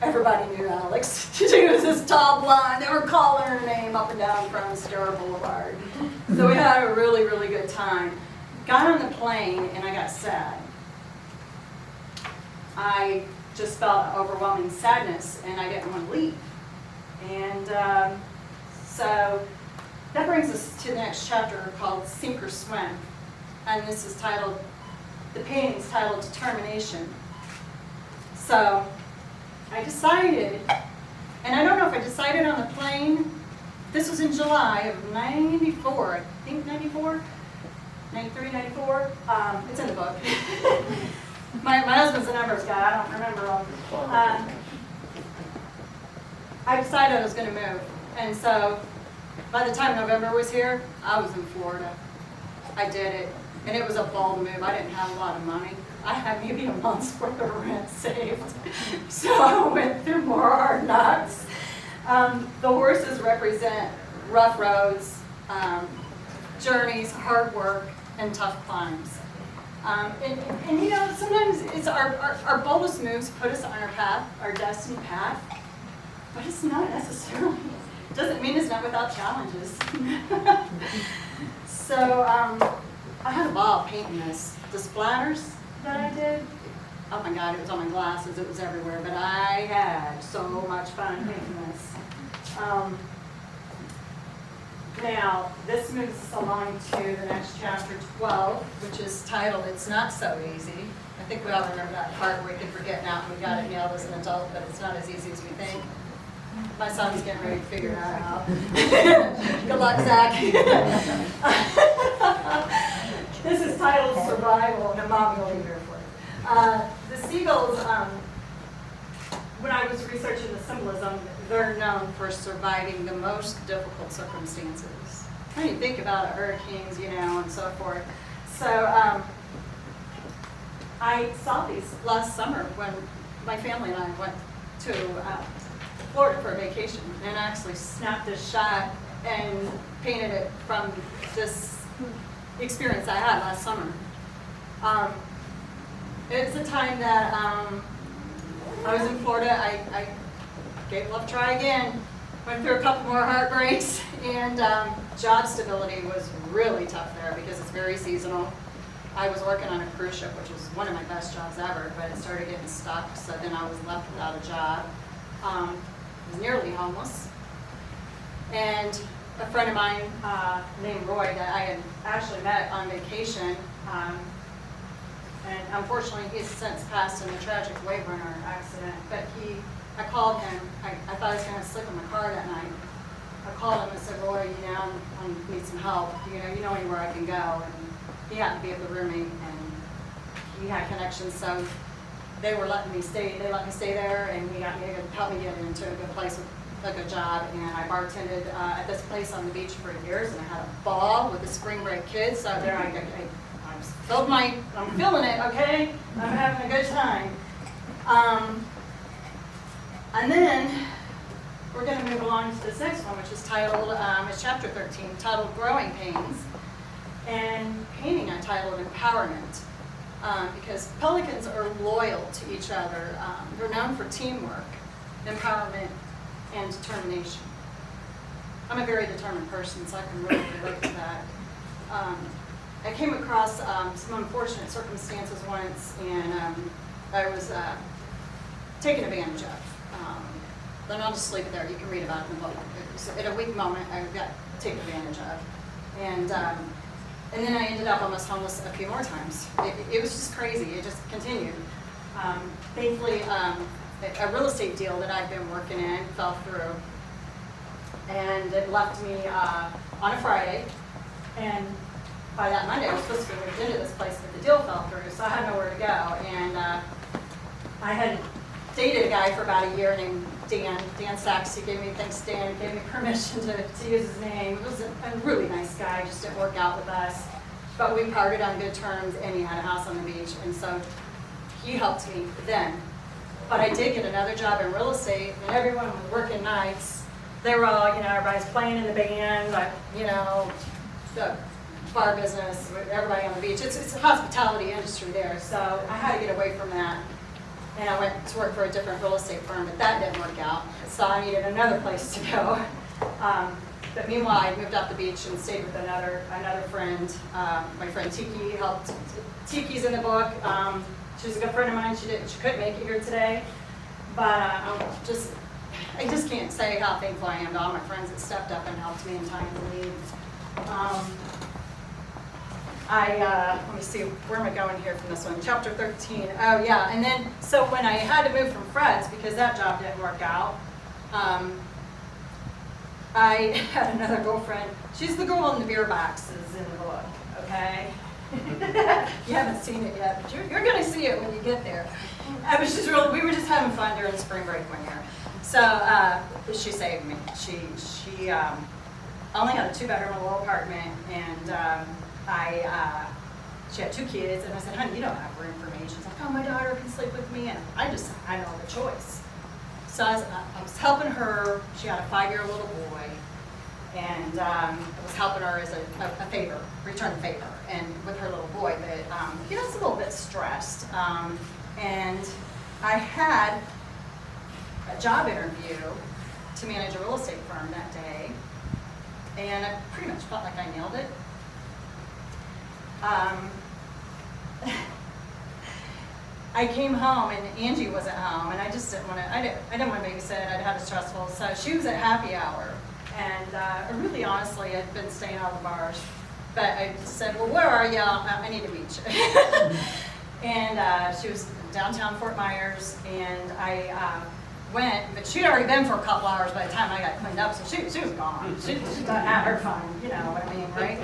everybody knew Alex. She was this tall blonde. They were calling her name up and down from Star Boulevard. So we had a really, really good time. Got on the plane and I got sad. I just felt overwhelming sadness and I didn't want to leave. And so that brings us to the next chapter called Sink or Swim. And this is titled, the painting's titled Determination. So I decided, and I don't know if I decided on the plane, this was in July of 94, I think 94, 93, 94, it's in the book. My husband's a numbers guy, I don't remember all. I decided I was going to move, and so by the time November was here, I was in Florida. I did it, and it was a bold move. I didn't have a lot of money. I had maybe a month's worth of rent saved. So I went through more hard knocks. The horses represent rough roads, journeys, hard work, and tough climbs. And you know, sometimes it's our boldest moves put us on our path, our destined path, but it's not necessarily, doesn't mean it's not without challenges. So I had a ball painting this. The splatters that I did, oh my God, it was on my glasses, it was everywhere, but I had so much fun painting this. Now, this moves us along to the next chapter 12, which is titled, It's Not So Easy. I think we all remember that part where we could forget now we got it nailed as an adult, but it's not as easy as we think. My son's getting ready to figure that out. Good luck, Zach. This is titled Survival, and Mom will be here for it. The Seagulls, when I was researching the symbolism, they're known for surviving the most difficult circumstances. When you think about it, hurricanes, you know, and so forth. So I saw these last summer when my family and I went to Florida for a vacation, and I actually snapped this shot and painted it from this experience I had last summer. It's a time that I was in Florida. I gave love a try again. Went through a couple more heartbreaks, and job stability was really tough there because it's very seasonal. I was working on a cruise ship, which was one of my best jobs ever, but it started getting stuck, so then I was left without a job. I was nearly homeless. And a friend of mine named Roy that I had actually met on vacation, and unfortunately he's since passed in a tragic wave runner accident, but I called him. I thought I was going to sleep in my car that night. I called him and said, Roy, you know, I need some help. You know anywhere I can go? And he happened to be with the roommate, and he had connections, so they were letting me stay. They let me stay there, and he helped me get into a good place with a good job. And I bartended at this place on the beach for years, and I had a ball with the spring break kids. So there I'm feeling it, okay? I'm having a good time. And then we're going to move along to this next one, which is titled, it's chapter 13, titled Growing Pains. And painting I titled Empowerment, because pelicans are loyal to each other. They're known for teamwork, empowerment, and determination. I'm a very determined person, so I can really relate to that. I came across some unfortunate circumstances once, and I was taken advantage of. Then I'll just leave it there. You can read about it in the book. At a weak moment, I got taken advantage of. And then I ended up almost homeless a few more times. It was just crazy. It just continued. Thankfully, a real estate deal that I'd been working in fell through. And it left me on a Friday. And by that Monday, I was supposed to move into this place, but the deal fell through, so I had nowhere to go. And I had dated a guy for about a year named Dan Sachs. He gave me, thanks Dan, gave me permission to use his name. He was a really nice guy, just didn't work out with us. But we parted on good terms, and he had a house on the beach, and so he helped me then. But I did get another job in real estate, and everyone was working nights. They were all, everybody's playing in the band, the bar business, everybody on the beach. It's a hospitality industry there, so I had to get away from that. And I went to work for a different real estate firm, but that didn't work out. So I needed another place to go. But meanwhile, I moved off the beach and stayed with another friend. My friend Tiki helped. Tiki's in the book. She's a good friend of mine. She couldn't make it here today, but I just can't say how thankful I am to all my friends that stepped up and helped me in time of need. Let me see, where am I going here from this one? Chapter 13. Oh yeah, and then so when I had to move from Fred's because that job didn't work out. I had another girlfriend. She's the girl in the beer boxes in the book, okay? You haven't seen it yet, but you're going to see it when you get there. We were just having fun during spring break one year. So she saved me. She only had a 2-bedroom little apartment, and she had 2 kids, and I said, honey, you don't have room for me. She's like, oh, my daughter can sleep with me, and I know the choice. So I was helping her. She had a 5-year-old little boy, and I was helping her as a favor, return the favor, and with her little boy. But he was a little bit stressed, and I had a job interview to manage a real estate firm that day, and I pretty much felt like I nailed it. I came home and Angie wasn't home, and I just didn't want to. I didn't want to babysit. I'd had a stressful. So she was at happy hour, and really, honestly, I'd been staying out of the bars. But I said, "Well, where are you? I need to meet you." And she was downtown Fort Myers, and I went, but she'd already been for a couple hours by the time I got cleaned up, so she was gone. She had her fun, you know what I mean, right?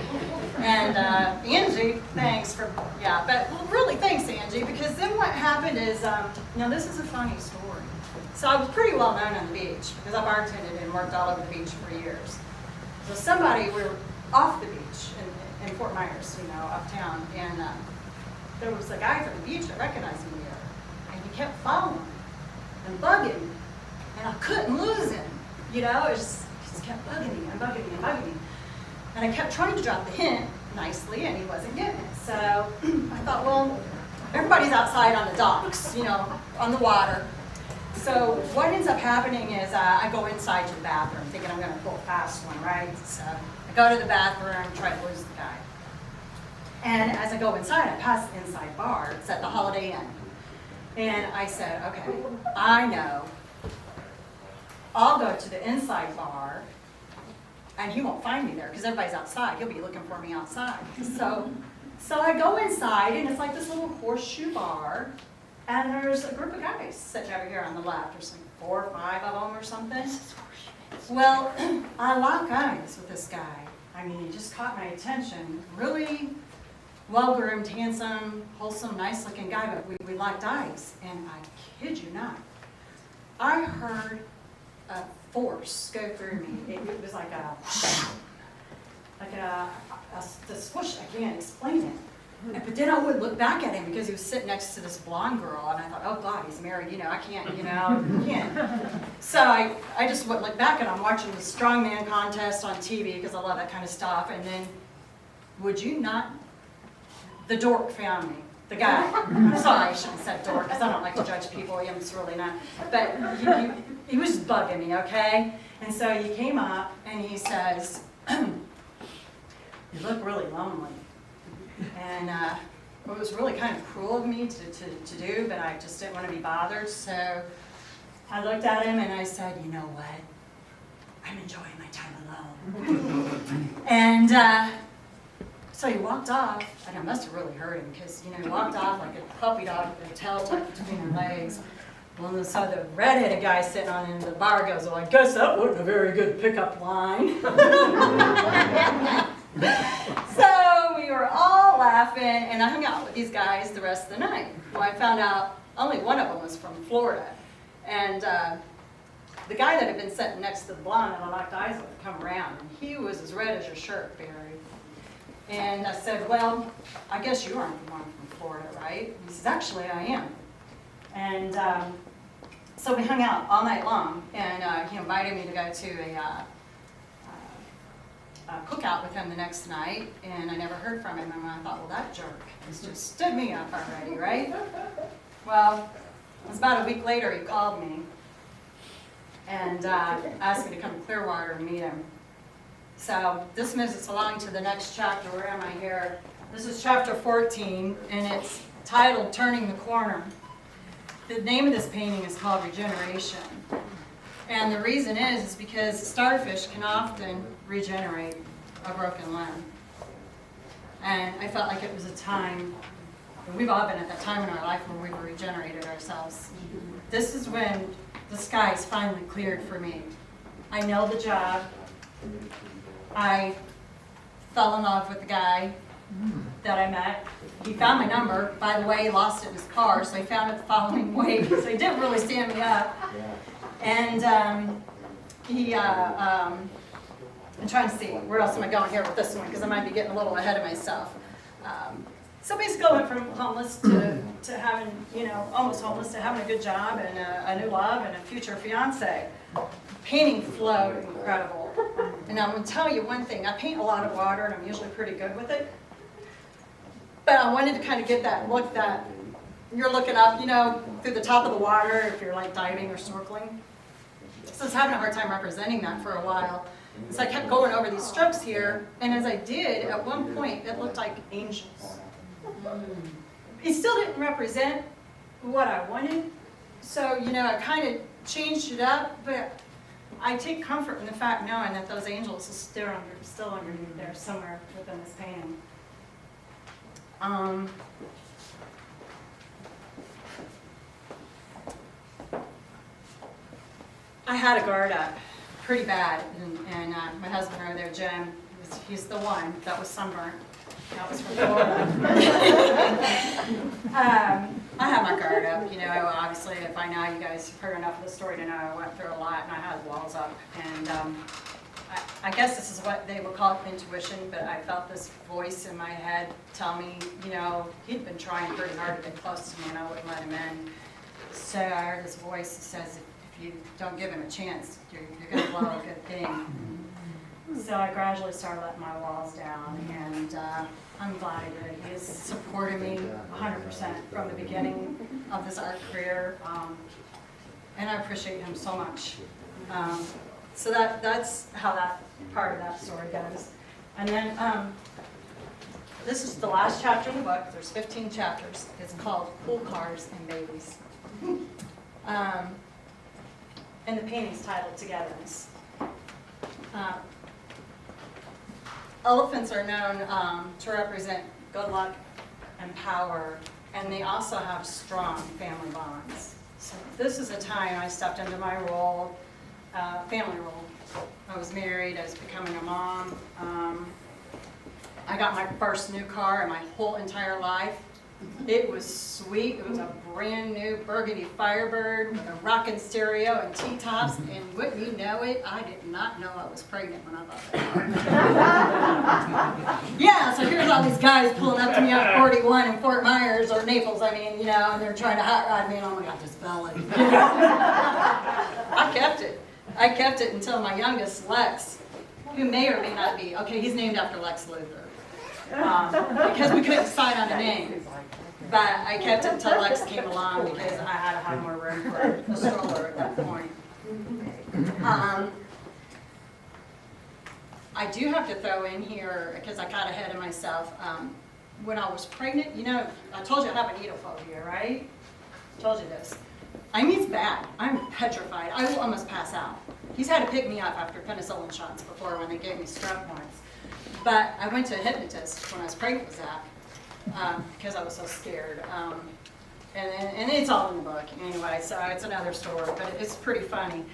And Angie, thanks for, but really thanks, Angie, because then what happened is, this is a funny story. So I was pretty well known on the beach because I bartended and worked all over the beach for years. So we were off the beach in Fort Myers, uptown, and there was a guy from the beach that recognized me there, and he kept following me and bugging me, and I couldn't lose him. It just kept bugging me and bugging me and bugging me. And I kept trying to drop the hint nicely, and he wasn't getting it. So I thought, well, everybody's outside on the docks, on the water. So what ends up happening is I go inside to the bathroom, thinking I'm going to pull a fast one, right? So I go to the bathroom, try to lose the guy. And as I go inside, I pass the inside bar. It's at the Holiday Inn. And I said, okay, I know. I'll go to the inside bar, and he won't find me there because everybody's outside. He'll be looking for me outside. So I go inside, and it's like this little horseshoe bar, and there's a group of guys sitting over here on the left. There's like 4 or 5 of them or something. Well, I lock eyes with this guy. I mean, he just caught my attention. Really well-groomed, handsome, wholesome, nice-looking guy, but we locked eyes, and I kid you not, I heard a force go through me. It was like a swoosh. I can't explain it. But then I would look back at him because he was sitting next to this blonde girl, and I thought, oh God, he's married. I can't. So I just wouldn't look back, and I'm watching the strongman contest on TV because I love that kind of stuff. And then, would you not? The dork found me. The guy. I'm sorry, I shouldn't have said dork because I don't like to judge people. I'm just really not. But he was bugging me, okay? And so he came up and he says, "You look really lonely." And it was really kind of cruel of me to do, but I just didn't want to be bothered. So I looked at him and I said, you know what? I'm enjoying my time alone. And so he walked off, and I must have really hurt him because, he walked off like a puppy dog with a tail tucked between her legs. Well, so the redheaded guy sitting on the end of the bar goes, well, I guess that wasn't a very good pickup line. So we were all laughing, and I hung out with these guys the rest of the night. Well, I found out only one of them was from Florida. And the guy that had been sitting next to the blonde that I locked eyes with had come around, and he was as red as your shirt, Barry. And I said, well, I guess you aren't the one from Florida, right? He says, actually, I am. And So we hung out all night long, and he invited me to go to a cookout with him the next night, and I never heard from him, and I thought, well, that jerk has just stood me up already, right? Well, it was about a week later he called me and asked me to come to Clearwater and meet him. So this moves us along to the next chapter. Where am I here? This is chapter 14, and it's titled Turning the Corner. The name of this painting is called Regeneration. And the reason is because starfish can often regenerate a broken limb. And I felt like it was a time, and we've all been at that time in our life where we've regenerated ourselves. This is when the skies finally cleared for me. I nailed the job. I fell in love with the guy that I met. He found my number. By the way, he lost it in his car, so he found it the following week. So he didn't really stand me up. And I'm trying to see, where else am I going here with this one, because I might be getting a little ahead of myself. So basically I went from homeless to having, almost homeless, to having a good job and a new love and a future fiance. Painting flowed incredible. And I'm going to tell you one thing, I paint a lot of water and I'm usually pretty good with it. But I wanted to kind of get that look that you're looking up, through the top of the water if you're like diving or snorkeling. So I was having a hard time representing that for a while. So I kept going over these strokes here, and as I did, at one point, it looked like angels. It still didn't represent what I wanted, so, I kind of changed it up, but I take comfort in the fact knowing that those angels are still underneath there somewhere within this painting. I had a guard up pretty bad, and my husband over there, Jim, he's the one that was sunburnt. That was from Florida. I had my guard up, obviously by now you guys have heard enough of the story to know I went through a lot, and I had walls up, and I guess this is what they would call intuition, but I felt this voice in my head tell me, he'd been trying pretty hard to get close to me and I wouldn't let him in. So I heard this voice that says, if you don't give him a chance, you're going to blow a good thing. So I gradually started letting my walls down, and I'm glad I did. He has supported me 100% from the beginning of this art career, and I appreciate him so much. So that's how that part of that story goes. And then this is the last chapter of the book. There's 15 chapters. It's called Cool Cars and Babies. And the painting's titled Togetherness. Elephants are known to represent good luck and power, and they also have strong family bonds. So this is a time I stepped into my role, family role. I was married, I was becoming a mom. I got my first new car in my whole entire life. It was sweet. It was a brand new burgundy Firebird with a rockin' stereo and T-tops, and wouldn't you know it, I did not know I was pregnant when I bought that car. Yeah, so here's all these guys pulling up to me on 41 in Fort Myers or Naples, and they're trying to hot rod me, and oh my God, this belly. I kept it until my youngest, Lex, who may or may not be, okay, he's named after Lex Luthor. Because we couldn't decide on a name. But I kept it until Lex came along because I had to have more room for a stroller at that point. I do have to throw in here, because I got ahead of myself, when I was pregnant, I told you I have phobia, right? I told you this. It's bad. I'm petrified. I will almost pass out. He's had to pick me up after penicillin shots before when they gave me strep once. But I went to a hypnotist when I was pregnant with Zach because I was so scared. And it's all in the book anyway, so it's another story, but it's pretty funny.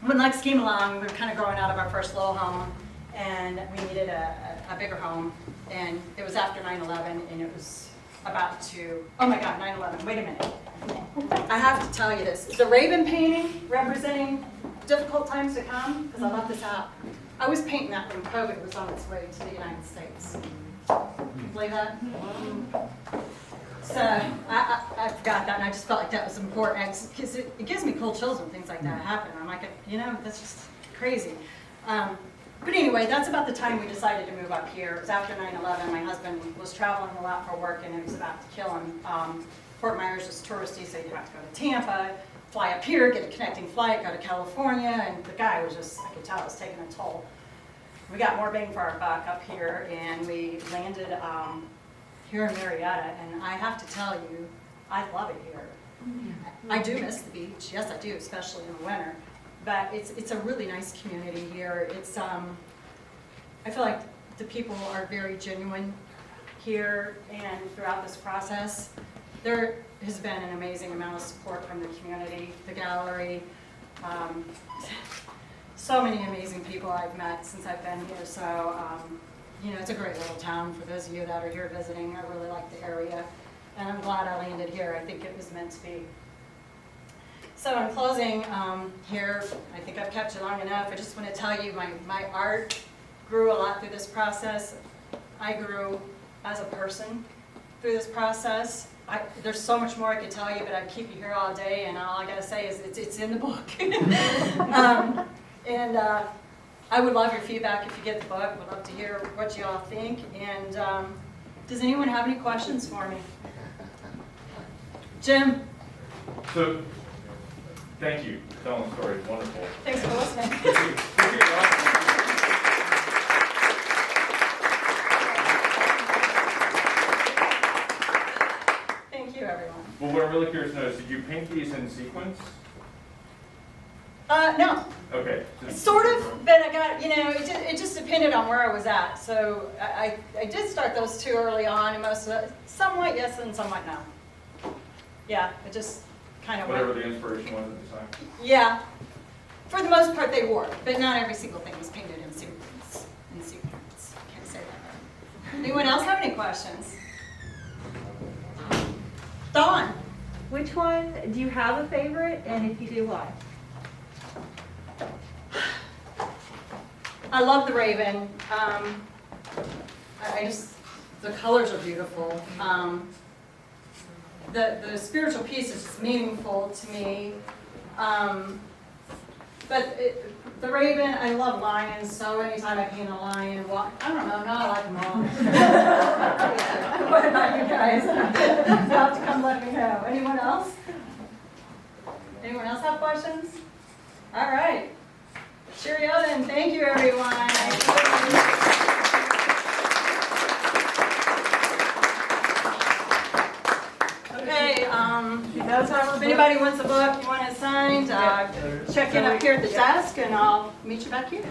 When Lex came along, we were kind of growing out of our first little home, and we needed a bigger home. And it was after 9/11, and it was about to, oh my God, 9/11, wait a minute. I have to tell you this. The Raven painting representing difficult times to come, because I left this out. I was painting that when COVID was on its way to the United States. Believe that? So I forgot that, and I just felt like that was important because it gives me cold chills when things like that happen. I'm like, that's just crazy. But anyway, that's about the time we decided to move up here. It was after 9/11. My husband was traveling a lot for work, and it was about to kill him. Fort Myers was touristy, so you'd have to go to Tampa, fly up here, get a connecting flight, go to California, and the guy was just, I could tell it was taking a toll. We got more bang for our buck up here, and we landed here in Marietta, and I have to tell you, I love it here. I do miss the beach, yes I do, especially in the winter. But it's a really nice community here. It's I feel like the people are very genuine here, and throughout this process, there has been an amazing amount of support from the community, the gallery. So many amazing people I've met since I've been here. So it's a great little town for those of you that are here visiting. I really like the area, and I'm glad I landed here. I think it was meant to be. So in closing here, I think I've kept you long enough. I just want to tell you my art grew a lot through this process. I grew as a person through this process. There's so much more I could tell you, but I'd keep you here all day, and all I got to say is it's in the book. And I would love your feedback if you get the book. Would love to hear what you all think. And does anyone have any questions for me? Jim? So, thank you for telling the story. It's wonderful. Thanks for listening. Thank you, everyone. Well, what I'm really curious to know is, did you paint these in sequence? No. Okay. Sort of, but I got, it just depended on where I was at. So I did start those two early on, and most of it, somewhat yes and somewhat no. Yeah, it just kind of Whatever the inspiration was at the time? Yeah. For the most part, they were, but not every single thing was painted in sequence. Can't say that. Anyone else have any questions? Dawn? Which one, do you have a favorite, and if you do, why? I love the Raven. The colors are beautiful. The spiritual piece is just meaningful to me. The Raven, I love lions, so anytime I paint a lion, I don't know, I like them all. What about you guys? You'll have to come let me know. Anyone else? Anyone else have questions? All right. Cheerio then. Thank you, everyone. Okay, if anybody wants a book you want it signed, check in up here at the desk, and I'll meet you back here.